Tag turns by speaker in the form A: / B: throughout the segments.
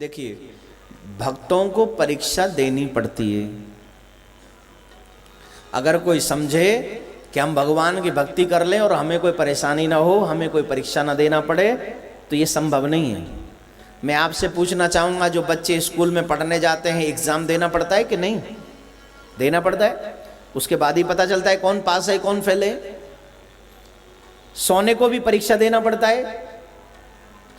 A: देखिए, भक्तों को परीक्षा देनी पड़ती है। अगर कोई समझे कि हम भगवान की भक्ति कर लें और हमें कोई परेशानी ना हो, हमें कोई परीक्षा ना देना पड़े, तो ये संभव नहीं है। मैं आपसे पूछना चाहूँगा, जो बच्चे स्कूल में पढ़ने जाते हैं, एग्ज़ाम देना पड़ता है कि नहीं? देना पड़ता है। उसके बाद ही पता चलता है कौन पास है कौन फेल है। सोने को भी परीक्षा देना पड़ता है,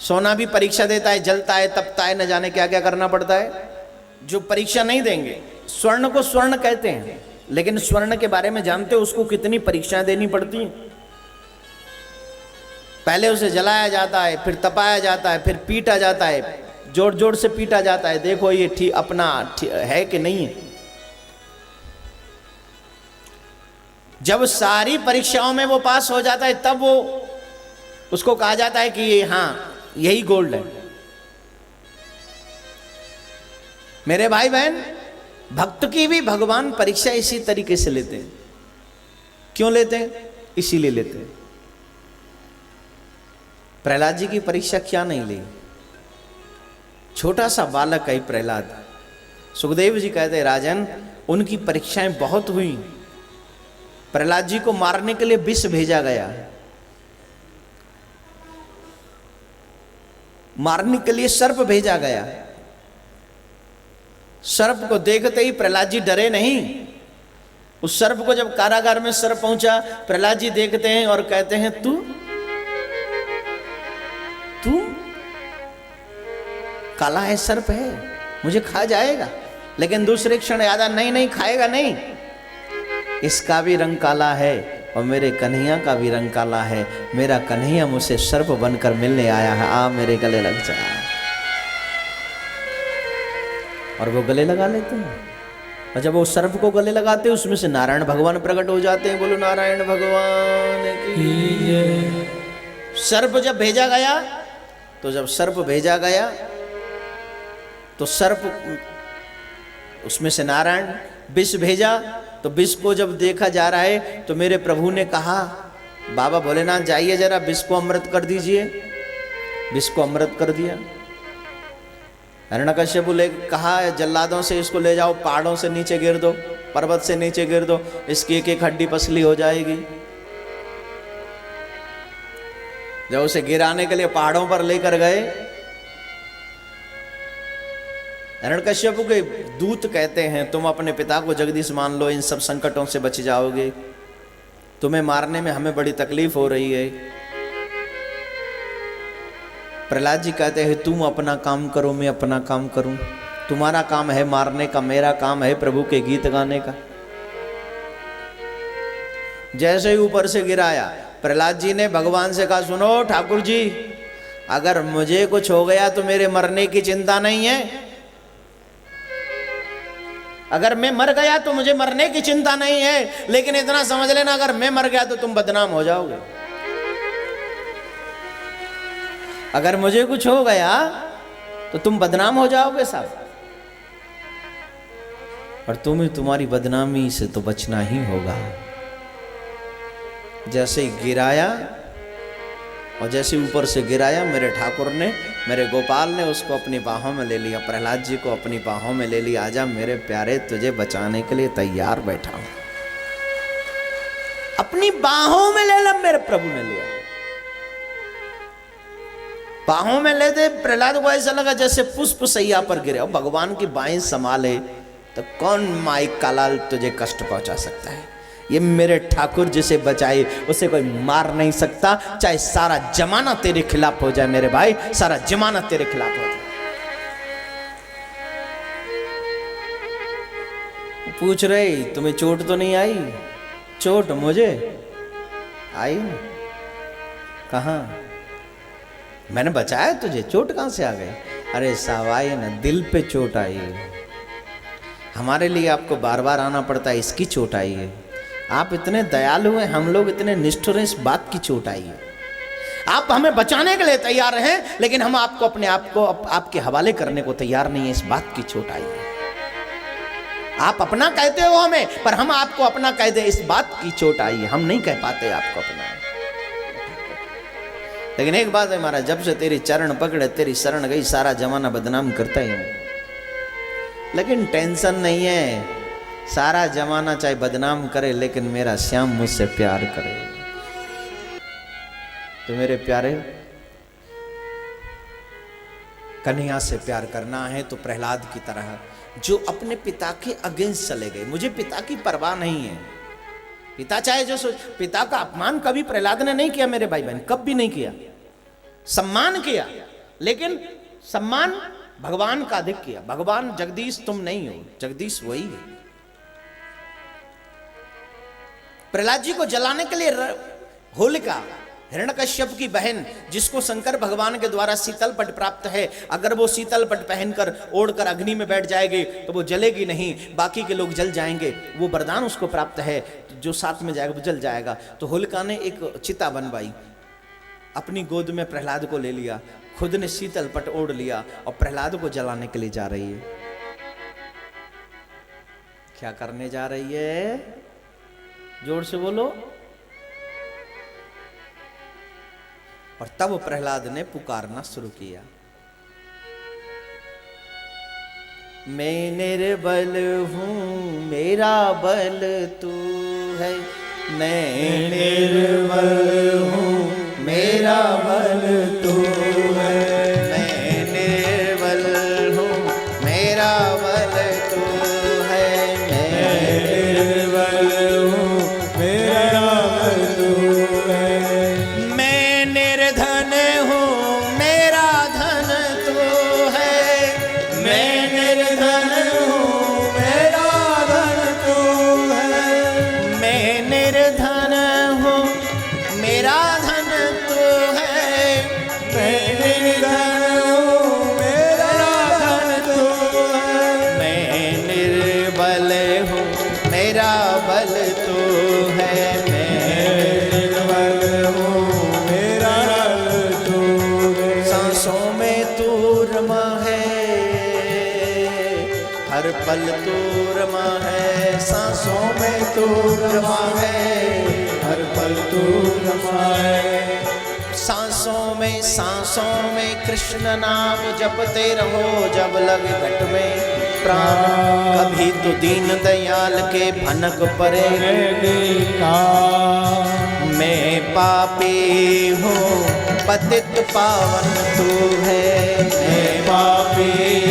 A: सोना भी परीक्षा देता है, जलता है, तपता है, न जाने क्या क्या करना पड़ता है। जो परीक्षा नहीं देंगे, स्वर्ण को स्वर्ण कहते हैं, लेकिन स्वर्ण के बारे में जानते हो उसको कितनी परीक्षाएं देनी पड़ती हैं? पहले उसे जलाया जाता है, फिर तपाया जाता है, फिर पीटा जाता है, जोर जोर से पीटा जाता है, देखो ये ठीक अपना है कि नहीं है। जब सारी परीक्षाओं में वो पास हो जाता है, तब वो उसको कहा जाता है कि ये हाँ यही गोल्ड है। मेरे भाई बहन, भक्त की भी भगवान परीक्षा इसी तरीके से लेते हैं। क्यों लेते हैं? इसीलिए लेते हैं। प्रहलाद जी की परीक्षा क्या नहीं ली? छोटा सा बालक है प्रहलाद। सुखदेव जी कहते हैं, राजन, उनकी परीक्षाएं बहुत हुई। प्रहलाद जी को मारने के लिए विष भेजा गया, मारने के लिए सर्प भेजा गया। सर्प को देखते ही प्रहलाद जी डरे नहीं। उस सर्प को जब कारागार में सर्प पहुंचा, प्रहलाद जी देखते हैं और कहते हैं, तू तू काला है, सर्प है, मुझे खा जाएगा। लेकिन दूसरे क्षण याद आया, नहीं नहीं खाएगा नहीं, इसका भी रंग काला है और मेरे कन्हैया का भी रंग काला है। मेरा कन्हैया मुझसे सर्प बनकर मिलने आया है, आ मेरे गले लग जा। और वो गले लगा लेते हैं। और जब वो सर्प को गले लगाते हैं, उसमें से नारायण भगवान प्रकट हो जाते हैं। बोलो नारायण भगवान की। सर्प जब भेजा गया, तो सर्प उसमें से नारायण विष भेजा। तो विष को जब देखा जा रहा है, तो मेरे प्रभु ने कहा, बाबा भोलेनाथ जाइए जरा विष को अमृत कर दीजिए। विष को अमृत कर दिया। हिरण्यकश्यप ने कहा, जल्लादों से इसको ले जाओ, पहाड़ों से नीचे गिर दो, पर्वत से नीचे गिर दो, इसकी एक एक हड्डी पसली हो जाएगी। जब उसे गिराने के लिए पहाड़ों पर लेकर गए, हिरण्यकश्यप के दूत कहते हैं, तुम अपने पिता को जगदीश मान लो, इन सब संकटों से बच जाओगे। तुम्हें मारने में हमें बड़ी तकलीफ हो रही है। प्रहलाद जी कहते हैं, तुम अपना काम करो, मैं अपना काम करूं। तुम्हारा काम है मारने का, मेरा काम है प्रभु के गीत गाने का। जैसे ही ऊपर से गिराया, प्रहलाद जी ने भगवान से कहा, सुनो ठाकुर जी, अगर मुझे कुछ हो गया तो मेरे मरने की चिंता नहीं है। अगर मैं मर गया तो मुझे मरने की चिंता नहीं है, लेकिन इतना समझ लेना, अगर मैं मर गया तो तुम बदनाम हो जाओगे। अगर मुझे कुछ हो गया तो तुम बदनाम हो जाओगे साहब, और तुम्हें तुम्हारी बदनामी से तो बचना ही होगा। जैसे ही गिराया, और जैसे ऊपर से गिराया, मेरे ठाकुर ने, मेरे गोपाल ने उसको अपनी बाहों में ले लिया। प्रहलाद जी को अपनी बाहों में ले लिया। आजा मेरे प्यारे, तुझे बचाने के लिए तैयार बैठा हूं। अपनी बाहों में ले लिया, मेरे प्रभु ने लिया। बाहों में लेते प्रहलाद को ऐसा लगा जैसे पुष्प सैया पर गिरे। और भगवान की बाहें संभाले तो कौन माई कालाल तुझे कष्ट पहुंचा सकता है? ये मेरे ठाकुर जिसे बचाए उसे कोई मार नहीं सकता, चाहे सारा जमाना तेरे खिलाफ हो जाए। मेरे भाई, सारा जमाना तेरे खिलाफ हो जाए। पूछ रहे, तुम्हें चोट तो नहीं आई? चोट मुझे आई ना। कहां? मैंने बचाया तुझे, चोट कहां से आ गई? अरे साहब, आई ना, दिल पे चोट आई है। हमारे लिए आपको बार बार आना पड़ता है, इसकी चोट आई है। आप इतने दयालु हैं, हम लोग इतने निष्ठुर हैं, इस बात की चोट आई है। आप हमें बचाने के लिए तैयार हैं, लेकिन हम आपको अपने आप को आपके हवाले करने को तैयार नहीं है, इस बात की चोट आई है। आप अपना कहते हो हमें, पर हम आपको अपना कह दे, इस बात की चोट आई है। हम नहीं कह पाते आपको अपना। लेकिन एक बात है महाराज, जब से तेरी चरण पकड़े, तेरी शरण गई, सारा जमाना बदनाम करता ही हूं। लेकिन टेंशन नहीं है, सारा जमाना चाहे बदनाम करे, लेकिन मेरा श्याम मुझसे प्यार करे। तो मेरे प्यारे, कन्हैया से प्यार करना है तो प्रहलाद की तरह, जो अपने पिता के अगेंस्ट चले गए। मुझे पिता की परवाह नहीं है, पिता चाहे जो सोच। पिता का अपमान कभी प्रहलाद ने नहीं किया मेरे भाई बहन, कब भी नहीं किया। सम्मान किया, लेकिन सम्मान भगवान का अधिक किया। भगवान जगदीश तुम नहीं हो, जगदीश वही है। प्रहलाद जी को जलाने के लिए होलिका, हिरण्यकश्यप की बहन, जिसको शंकर भगवान के द्वारा शीतल पट प्राप्त है, अगर वो शीतल पट पहनकर ओढ़कर अग्नि में बैठ जाएगी तो वो जलेगी नहीं, बाकी के लोग जल जाएंगे। वो वरदान उसको प्राप्त है, जो साथ में जाएगा वो जल जाएगा। तो होलिका ने एक चिता बनवाई, अपनी गोद में प्रहलाद को ले लिया, खुद ने शीतल पट ओढ़ लिया और प्रहलाद को जलाने के लिए जा रही है। क्या करने जा रही है? जोर से बोलो। और तब प्रहलाद ने पुकारना शुरू किया, मैं निर्बल हूं, मेरा बल तू है। मैं निर्बल हूं, मेरा बल तू है। मैं निर्बल हूं, मेरा बल तू है। मैं निर्बल हूं, मेरा बल तू है। मैं निर्धन हूं, मेरा धन तू है। मैं निर्धन हूं, मेरा धन तू है। मैं निर्धन हूं, मेरा धन तू है। मैं निर्धन हूं, मेरा धन तू है। मैं निर्बल हूं, मेरा बल तू है। मैं निर्बल हूं, मेरा बल तू है। सांसों में तू रमा है, हर पल तू रमा है। सांसों में तू रमा है, हर पल तू रमा है। सांसों में कृष्ण नाम जपते रहो, जब लगे घट में प्राण। कभी तो दीन दयाल के भनक परे। मैं पापी हूँ, पतित पावन तू है। मैं पापी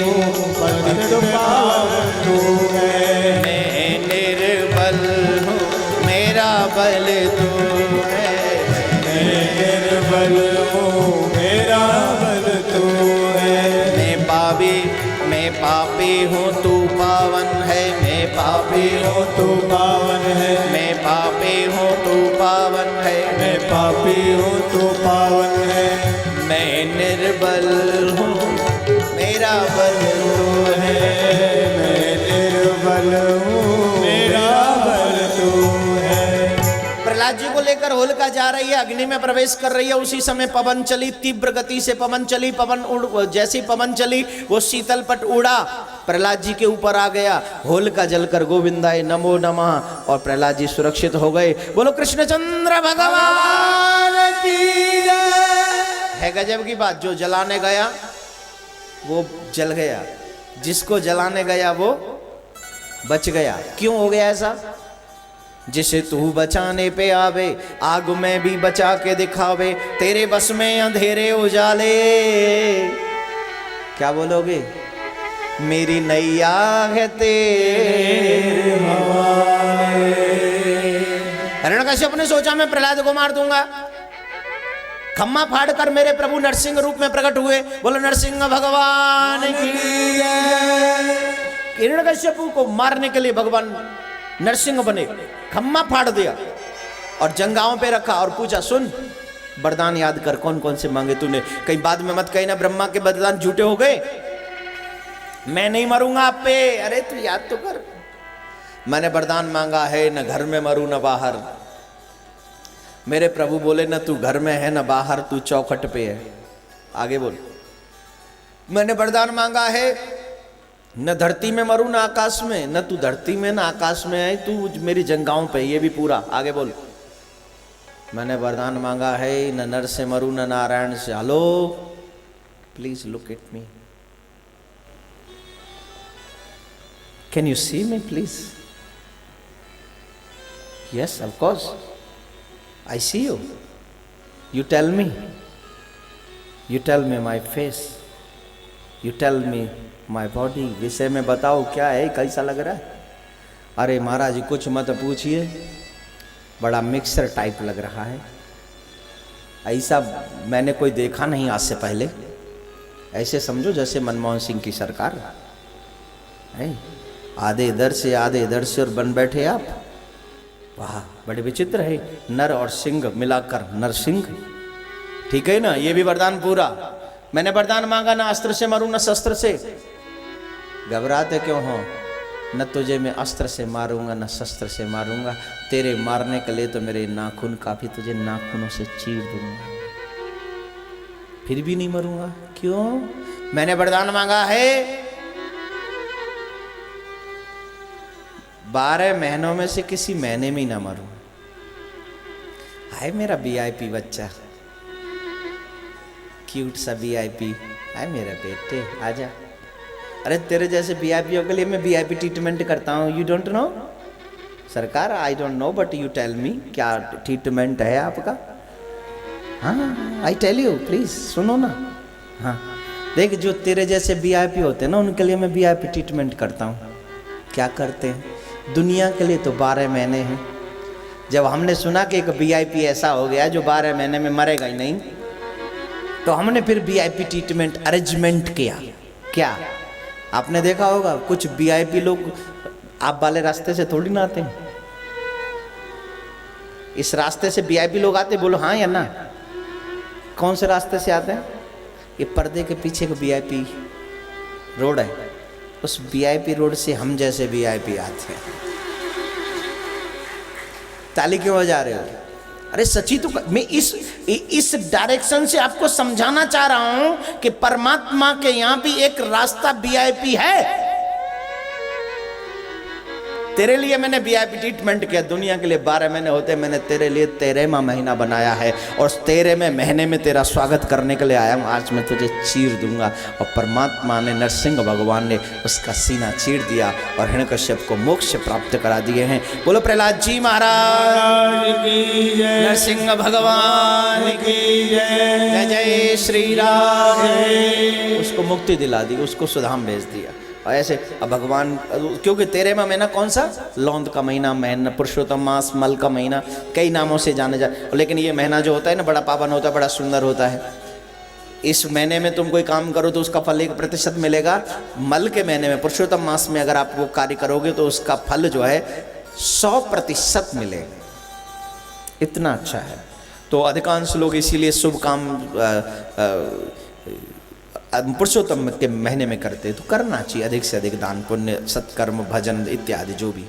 A: हूँ, पतित पावन तू है। मैं निर्बल हूँ, मेरा बल तू है। मैं निर्बल हूँ, मेरा बल तू है। मैं पापी हूँ, तू पावन है। मैं पापी हूँ, तू पावन है। मैं पापी हूँ, तू पावन है। मैं पापी हूँ, तू पावन है। मैं निर्बल हूँ, मेरा बल तू है। मैं निर्बल हूँ, मेरा बल तू है। प्रहलाद जी को लेकर होलिका जा रही है, अग्नि में प्रवेश कर रही है। उसी समय पवन चली, तीव्र गति से पवन चली। जैसी पवन चली, वो शीतल पट उड़ा, प्रहलाद जी के ऊपर आ गया। होलिका जलकर गोविंदाय नमो नमः, और प्रहलाद जी सुरक्षित हो गए। बोलो कृष्णचंद्र भगवान की जय। है गजब की बात, जो जलाने गया वो जल गया, जिसको जलाने गया वो बच गया। क्यों हो गया ऐसा? जिसे तू बचाने पे आवे, आग में भी बचा के दिखावे। तेरे बस में अंधेरे उजाले। क्या बोलोगे? मेरी नैया है तेरे हवाले। हिरण्यकश्यप ने सोचा मैं प्रहलाद को मार दूंगा। खम्मा फाड़कर मेरे प्रभु नरसिंह रूप में प्रकट हुए। बोलो नरसिंह भगवान की जय। हिरण्यकश्यप को मारने के लिए भगवान नरसिंह बने, खम्मा फाड़ दिया और जंगाओं पे रखा और पूछा, सुन वरदान याद कर, कौन कौन से मांगे तूने? कहीं बाद में मत कही ना ब्रह्मा के वरदान झूठे हो गए, मैं नहीं मरूंगा आप पे। अरे तू याद तो कर, मैंने वरदान मांगा है, न घर में मरू न बाहर। मेरे प्रभु बोले न तू घर में है न बाहर, तू चौखट पे है। आगे बोल। मैंने वरदान मांगा है, न धरती में मरू न आकाश में। न तू धरती में न आकाश में है, तू मेरी जंगाओं पे। ये भी पूरा। आगे बोल। मैंने वरदान मांगा है न नर से मरू न नारायण से। Hello, please look at me, can you see me please? Yes of course I see you. You tell me, you tell me my face, you tell me my body. विषय में बताओ क्या है, कैसा लग रहा है? अरे महाराज जी कुछ मत पूछिए, बड़ा मिक्सर टाइप लग रहा है, ऐसा मैंने कोई देखा नहीं आज से पहले। ऐसे समझो जैसे मनमोहन सिंह की सरकार है, आधे इधर से आधे इधर से और बन बैठे आप। वाह, बड़े विचित्र है, नर और सिंह मिलाकर नरसिंह। ठीक है ना, ये भी वरदान पूरा। मैंने वरदान मांगा ना अस्त्र से मरूं न शस्त्र से। घबराते क्यों हो? न तुझे मैं अस्त्र से मारूंगा न शस्त्र से मारूंगा, तेरे मारने के लिए तो मेरे नाखून काफी, तुझे नाखूनों से चीर दूंगा, फिर भी नहीं मरूंगा। क्यों? मैंने वरदान मांगा है 12 महीनों में से किसी महीने में ही ना मरूं। हाय मेरा वीआईपी बच्चा, क्यूट सा वीआईपी, हाय मेरा बेटे आजा। अरे तेरे जैसे वीआईपीओ के लिए मैं वीआईपी ट्रीटमेंट करता हूँ। यू डोंट नो सरकार? I don't know but you tell me, क्या ट्रीटमेंट है आपका? हाँ आई टेल यू, प्लीज सुनो ना। हाँ देख, जो तेरे जैसे वीआईपी होते हैं ना, उनके लिए मैं वीआईपी ट्रीटमेंट करता हूँ। क्या करते हैं? दुनिया के लिए तो 12 महीने हैं। जब हमने सुना कि एक वीआईपी ऐसा हो गया जो 12 महीने में मरेगा ही नहीं, तो हमने फिर वीआईपी ट्रीटमेंट अरेंजमेंट किया। क्या आपने देखा होगा, कुछ वीआईपी लोग आप वाले रास्ते से थोड़ी ना आते हैं, इस रास्ते से वीआईपी लोग आते। बोलो हाँ या ना? कौन से रास्ते से आते हैं? ये पर्दे के पीछे का वीआईपी रोड है, उस वीआईपी रोड से हम जैसे वीआईपी आते हैं। ताली क्यों बजा रहे हो? अरे सच्ची तो मैं इस डायरेक्शन से आपको समझाना चाह रहा हूं कि परमात्मा के यहां भी एक रास्ता वीआईपी है। तेरे लिए मैंने वीआईपी ट्रीटमेंट किया। दुनिया के लिए 12 महीने होते, मैंने तेरे लिए 13वां महीना बनाया है, और 13वें महीने में तेरा स्वागत करने के लिए आया हूं। आज मैं तुझे चीर दूंगा। और परमात्मा ने, नरसिंह भगवान ने उसका सीना चीर दिया और हिरण्यकश्यप को मोक्ष प्राप्त करा दिए हैं। बोलो प्रहलाद जी महाराज की जय, नरसिंह भगवान की जय, जय जय श्री राम। उसको मुक्ति दिला दी, उसको सुधाम भेज दिया। और ऐसे अब भगवान, क्योंकि 13वां महीना कौन सा? लौंद का महीना, महीना पुरुषोत्तम मास, मल का महीना, कई नामों से जाने जा, लेकिन ये महीना जो होता है ना, बड़ा पावन होता है, बड़ा सुंदर होता है। इस महीने में तुम कोई काम करो तो उसका फल 1% मिलेगा। मल के महीने में, पुरुषोत्तम मास में अगर आप वो कार्य करोगे तो उसका फल जो है 100% मिलेगा। इतना अच्छा है। तो अधिकांश लोग इसीलिए शुभ काम पुरुषोत्तम के महीने में करते हैं। तो करना चाहिए अधिक से अधिक दान पुण्य, सत्कर्म, भजन इत्यादि जो भी।